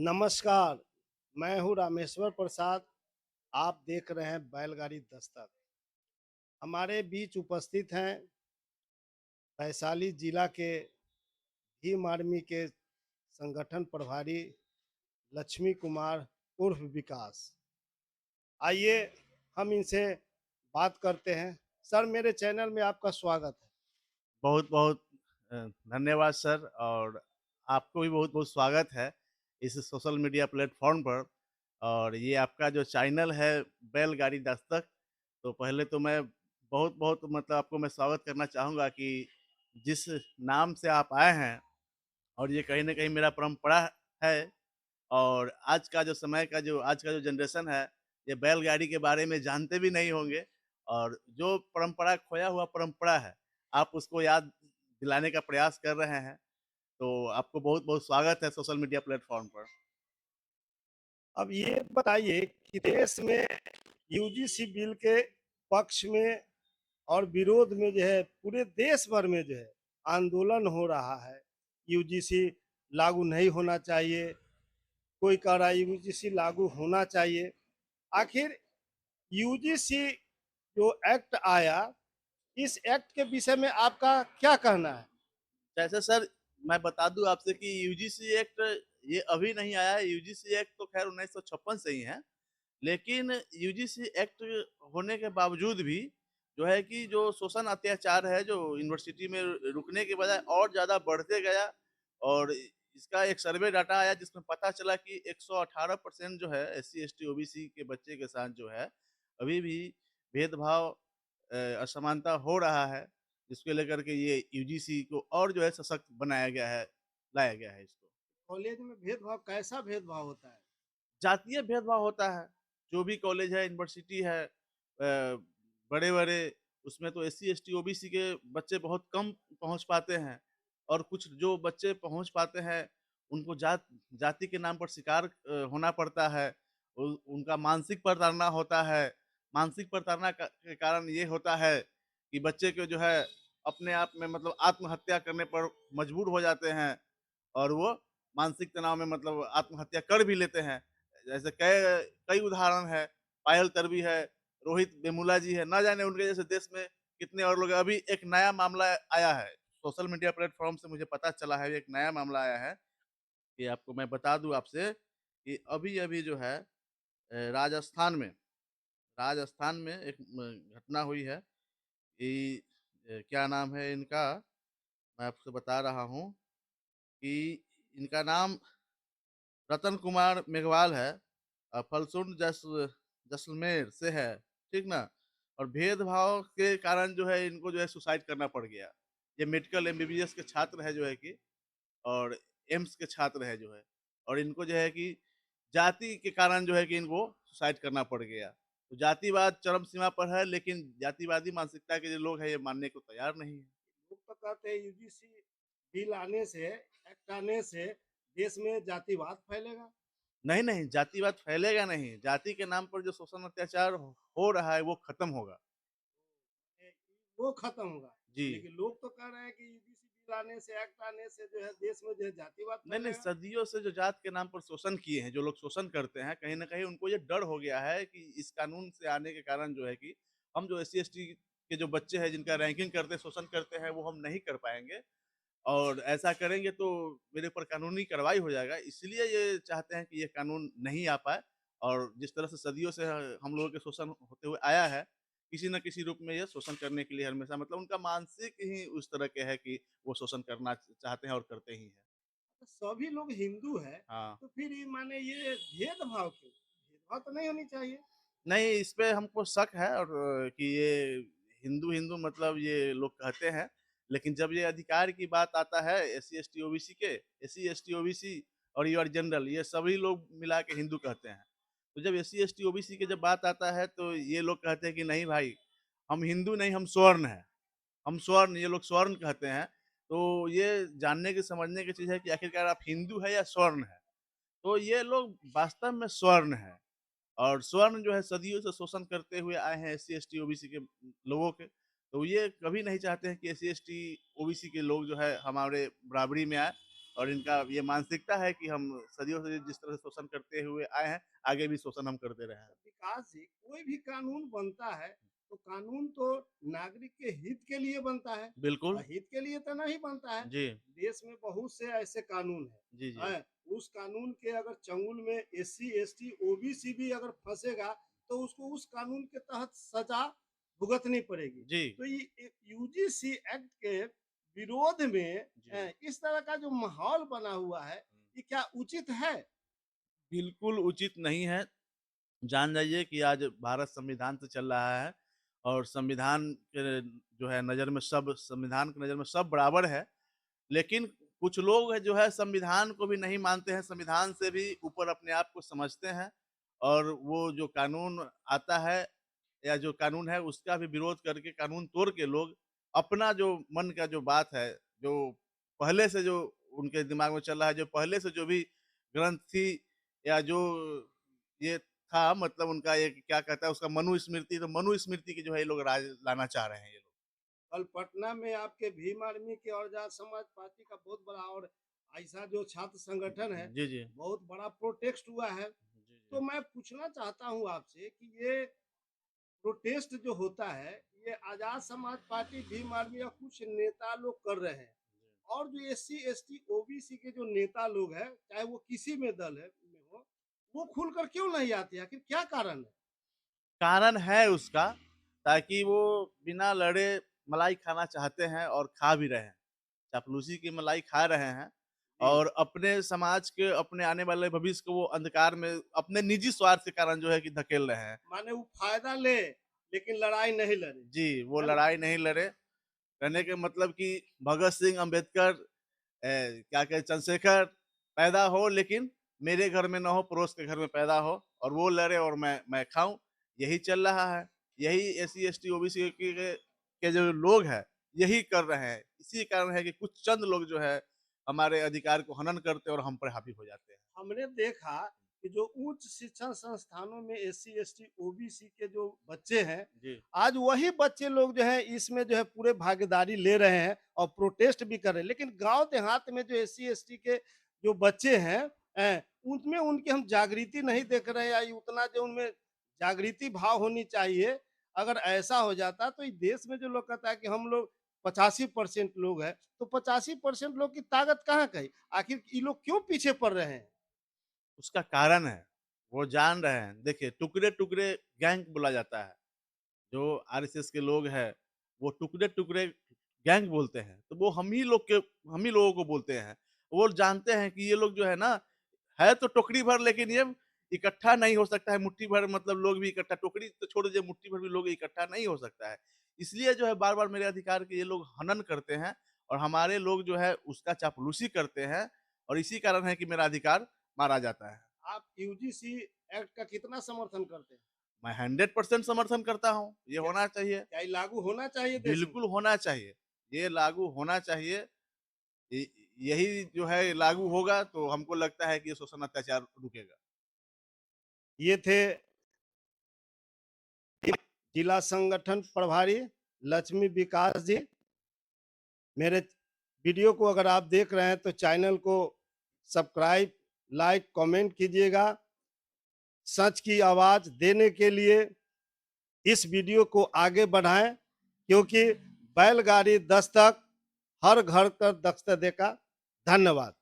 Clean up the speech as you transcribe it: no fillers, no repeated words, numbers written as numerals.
नमस्कार, मैं हूँ रामेश्वर प्रसाद। आप देख रहे हैं बैलगाड़ी दस्तक। हमारे बीच उपस्थित हैं वैशाली जिला के भीम आर्मी के संगठन प्रभारी लक्ष्मी कुमार उर्फ विकास। आइए हम इनसे बात करते हैं। सर, मेरे चैनल में आपका स्वागत है। बहुत-बहुत अ, धन्यवाद सर और आपको भी बहुत-बहुत स्वागत है इस सोशल मीडिया प्लेटफ़ॉर्म पर और ये आपका जो चैनल है बैलगाड़ी दस्तक, तो पहले तो मैं बहुत-बहुत मतलब आपको मैं स्वागत करना चाहूँगा कि जिस नाम से आप आए हैं और ये कहीं न कहीं मेरा परंपरा है और आज का जो जनरेशन है, ये बैलगाड़ी के बारे में जानते भी नहीं होंगे और जो परंपरा खोया हुआ परंपरा है, आप उसको याद दिलाने का प्रयास कर रहे हैं। तो आपको बहुत-बहुत स्वागत है सोशल मीडिया प्लेटफ़ॉर्म पर। अब ये बताइए कि देश में यूजीसी बिल के पक्ष में और विरोध में जो है पूरे देश भर में जो है आंदोलन हो रहा है। यूजीसी लागू नहीं होना चाहिए, कोई कह रहा है यूजीसी लागू होना चाहिए। आखिर यूजीसी जो एक्ट आया, इस एक्ट के विषय में आपका क्या कहना है? जैसे सर मैं बता दूँ आपसे कि यूजीसी एक्ट ये अभी नहीं आया है, यूजीसी एक्ट तो ख़ैर 1956 से ही है। लेकिन यूजीसी एक्ट होने के बावजूद भी जो है कि जो शोषण अत्याचार है, जो यूनिवर्सिटी में रुकने के बजाय और ज़्यादा बढ़ते गया और इसका एक सर्वे डाटा आया जिसमें पता चला कि 118% जो है एससी, एसटी, ओबीसी के बच्चे के साथ जो है, अभी भी भेदभाव असमानता हो रहा है, जिसको लेकर के ये यूजीसी को और जो है सशक्त बनाया गया है, लाया गया है इसको। कॉलेज में भेदभाव, कैसा भेदभाव होता है? जातीय भेदभाव होता है, जो भी कॉलेज है, यूनिवर्सिटी है बड़े-बड़े उसमें तो एससी, एसटी, ओबीसी के बच्चे बहुत कम पहुँच पाते हैं और कुछ जो बच्चे पहुँच पाते हैं, उनको जाति के नाम पर शिकार होना पड़ता है। उ उनका मानसिक प्रताड़ना होता है। मानसिक प्रताड़ना का के कारण ये होता है कि बच्चे को जो है अपने आप में मतलब आत्महत्या करने पर मजबूर हो जाते हैं और वो मानसिक तनाव में मतलब आत्महत्या कर भी लेते हैं। जैसे कई कई उदाहरण है, पायल तन्वी है, रोहित वेमुला जी है, ना जाने उनके जैसे देश में कितने और लोग हैं। अभी एक नया मामला आया है, सोशल मीडिया प्लेटफ़ॉर्म से मुझे पता चला है, एक नया मामला आया है, कि आपको मैं बता दूँ आपसे कि अभी-अभी जो है राजस्थान में एक घटना हुई है कि क्या नाम है इनका, मैं आपको बता रहा हूँ कि इनका नाम रतन कुमार मेघवाल है फलसुंड जैसलमेर से है, ठीक ना? और भेदभाव के कारण जो है इनको जो है सुसाइड करना पड़ गया। ये मेडिकल एमबीबीएस के छात्र है जो है कि और एम्स के छात्र है जो है और इनको जो है कि जाति के कारण जो है कि इनको सुसाइड करना पड़ गया। तो जातिवाद चरम सीमा पर है लेकिन जातिवादी मानसिकता के जो लोग हैं ये मानने को तैयार नहीं है। लोग तो कहते हैं यूजीसी बिल आने से, एक्ट आने से देश में जातिवाद फैलेगा। नहीं, नहीं, जातिवाद फैलेगा नहीं, जाति के नाम पर जो शोषण अत्याचार हो रहा है वो खत्म होगा। ए, वो खत्म होगा। जी। लेकिन लोग तो कह रहे हैं कि यूजीसी बिल आने से, एक्ट आने से जो है देश में जो है जातिवाद नहीं, नहीं, फैलेगा। सदियों से जो जात के नाम पर शोषण किए हैं, जो लोग शोषण करते हैं, कहीं न कहीं उनको ये डर हो गया है कि इस कानून से आने के कारण जो है कि हम जो एससी-एसटी के जो बच्चे हैं, जिनका रैंकिंग करते हैं, शोषण करते हैं, वो हम नहीं कर पाएँगे और ऐसा करेंगे तो मेरे ऊपर कानूनी कार्रवाई हो जाएगा। इसलिए ये चाहते हैं कि ये कानून नहीं आ पाए और जिस तरह से सदियों से हम लोगों के शोषण होते हुए आया है, किसी न किसी रूप में ये शोषण करने के लिए हमेशा मतलब उनका मानसिक ही उस तरह के है कि वो शोषण करना चाहते हैं और करते ही हैं। तो सभी लोग हिंदू है, हाँ। तो फिर ये माने ये भेदभाव क्यों? भेदभाव तो नहीं होनी चाहिए। नहीं, इस पे हमको शक है और कि ये हिंदू-हिंदू मतलब ये लोग कहते हैं, लेकिन जब ये अधिकार की बात आता है एससी, एसटी, ओबीसी के, एससी, एसटी, ओबीसी और यूआर जनरल ये सभी लोग मिला के हिंदू कहते हैं। तो जब एससी, एसटी, ओबीसी की जब बात आता है तो ये लोग कहते हैं कि नहीं भाई, हम हिंदू नहीं हम स्वर्ण हैं। हम स्वर्ण ये लोग स्वर्ण कहते हैं। तो ये जानने की समझने की चीज़ है कि आखिरकार आप हिंदू हैं या स्वर्ण हैं? तो ये लोग वास्तव में स्वर्ण हैं। और स्वर्ण जो है सदियों से शोषण करते हुए आए हैं एससी, एसटी, ओबीसी के लोगों के। तो ये कभी नहीं चाहते हैं कि एससी, एसटी, ओबीसी के लोग जो है हमारे बराबरी में आए और इनका ये मानसिकता है कि हम सदियों से जिस तरह से शोषण करते हुए आए हैं, आगे भी शोषण हम करते रहे हैं। विकास जी, कोई भी कानून बनता है तो कानून तो नागरिक के हित के लिए बनता है, बिल्कुल। हित के लिए तो नहीं बनता है। जी। देश में बहुत से ऐसे कानून जी, है, जी। उस कानून के अगर चंगुल में एससी एसटी ओबीसी भी अगर फंसेगा तो उसको उस कानून के तहत सजा भुगतनी पड़ेगी। जी। तो ये यूजीसी एक्ट के विरोध में जी। इस तरह का जो माहौल बना हुआ है, ये क्या उचित है? बिल्कुल उचित नहीं है। जान जाइए कि आज भारत संविधान से चल रहा है और संविधान के जो है नज़र में सब संविधान की नज़र में सब बराबर है। लेकिन कुछ लोग हैं जो है संविधान को भी नहीं मानते हैं, संविधान से भी ऊपर अपने आप को समझते हैं और वो जो कानून आता है या जो कानून है उसका भी विरोध करके कानून तोड़ के लोग अपना जो मन का जो बात है, जो पहले से जो उनके दिमाग में चल रहा है, जो पहले से जो भी ग्रंथ थी या जो ये था मतलब उनका एक क्या कहता है उसका मनुस्मृति, तो मनुस्मृति की जो है ये लोग राज लाना चाह रहे हैं ये लोग। कल पटना में आपके भीम आर्मी के और आजाद समाज पार्टी का बहुत बड़ा और ऐसा जो छात्र संगठन है, जी, जी। बहुत बड़ा प्रोटेस्ट हुआ है। जी, तो जी। मैं पूछना चाहता हूँ आपसे कि ये प्रोटेस्ट जो होता है, ये आजाद समाज पार्टी, भीम आर्मी और कुछ नेता लोग कर रहे हैं, और जो एससी एसटी ओबीसी के जो नेता लोग हैं, चाहे वो किसी में दल है में हो, वो खुलकर क्यों नहीं आते? आखिर क्या कारण है? कारण है उसका ताकि वो बिना लड़े मलाई खाना चाहते हैं और खा भी रहे हैं। चापलूसी की मलाई खा रहे हैं जी, और अपने समाज के अपने आने वाले भविष्य को वो अंधकार में अपने निजी स्वार्थ के कारण जो है कि धकेल रहे हैं। माने वो फायदा ले लेकिन लड़ाई नहीं लड़े, जी, वो है ना? लड़ाई नहीं लड़े, कहने के मतलब कि भगत सिंह, अम्बेडकर क्या कहते चंद्रशेखर पैदा हो लेकिन मेरे घर में ना हो, पड़ोस के घर में पैदा हो और वो लड़े और मैं खाऊँ, यही चल रहा है। यही एससी, एसटी, ओबीसी के जो लोग हैं, यही कर रहे हैं। इसी कारण है कि कुछ चंद लोग जो है, हमारे अधिकार को हनन करते हैं और हम पर हावी हो जाते हैं। हमने देखा कि जो उच्च शिक्षण संस्थानों में एससी एसटी ओबीसी के जो बच्चे हैं, जी। आज वही बच्चे लोग जो है इसमें जो है पूरे भागीदारी ले रहे हैं और प्रोटेस्ट भी कर रहे हैं। लेकिन गांव देहात में जो एससी एसटी के जो बच्चे हैं, उनमें उनकी हम जागृति नहीं देख रहे हैं, या उतना जो उनमें जागृति भाव होनी चाहिए। अगर ऐसा हो जाता तो इस देश में जो लोग कहता है कि हम लोग 85% लोग हैं, तो 85% लोग की ताकत कहाँ गई? आखिर ये लोग क्यों पीछे पड़ रहे हैं? उसका कारण है, वो जान रहे हैं। देखिए, टुकड़े-टुकड़े गैंग बोला जाता है। जो आरएसएस के लोग हैं, वो टुकड़े-टुकड़े गैंग बोलते हैं, तो वो हम ही लोगों को बोलते हैं। वो जानते हैं कि ये लोग जो है ना, है तो टोकरी भर लेकिन ये इकट्ठा नहीं हो सकता है, मुट्ठी भर मतलब लोग भी इकट्ठा टोकरी तो छोड़ दीजिए, मुट्ठी भर भी लोग इकट्ठा नहीं हो सकता है। इसलिए जो है बार-बार मेरे अधिकार के ये लोग हनन करते हैं और हमारे लोग जो है उसका चापलूसी करते हैं और इसी कारण है कि मेरा अधिकार मारा जाता है। आप यूजीसी एक्ट का कितना समर्थन करते हैं? मैं 100% समर्थन करता हूँ, ये क्या होना चाहिए। क्या ये लागू होना चाहिए देश में? बिल्कुल होना चाहिए। ये लागू होना चाहिए। य यही जो है लागू होगा तो हमको लगता है कि ये शोषण अत्याचार रुकेगा। ये थे जिला संगठन प्रभारी लक्ष्मी विकास जी। मेरे वीडियो को अगर आप देख रहे हैं तो चैनल को सब्सक्राइब, लाइक, कमेंट कीजिएगा। सच की आवाज देने के लिए इस वीडियो को आगे बढ़ाएं, क्योंकि बैलगाड़ी दस्तक हर घर तक दस्तक देगा। धन्यवाद।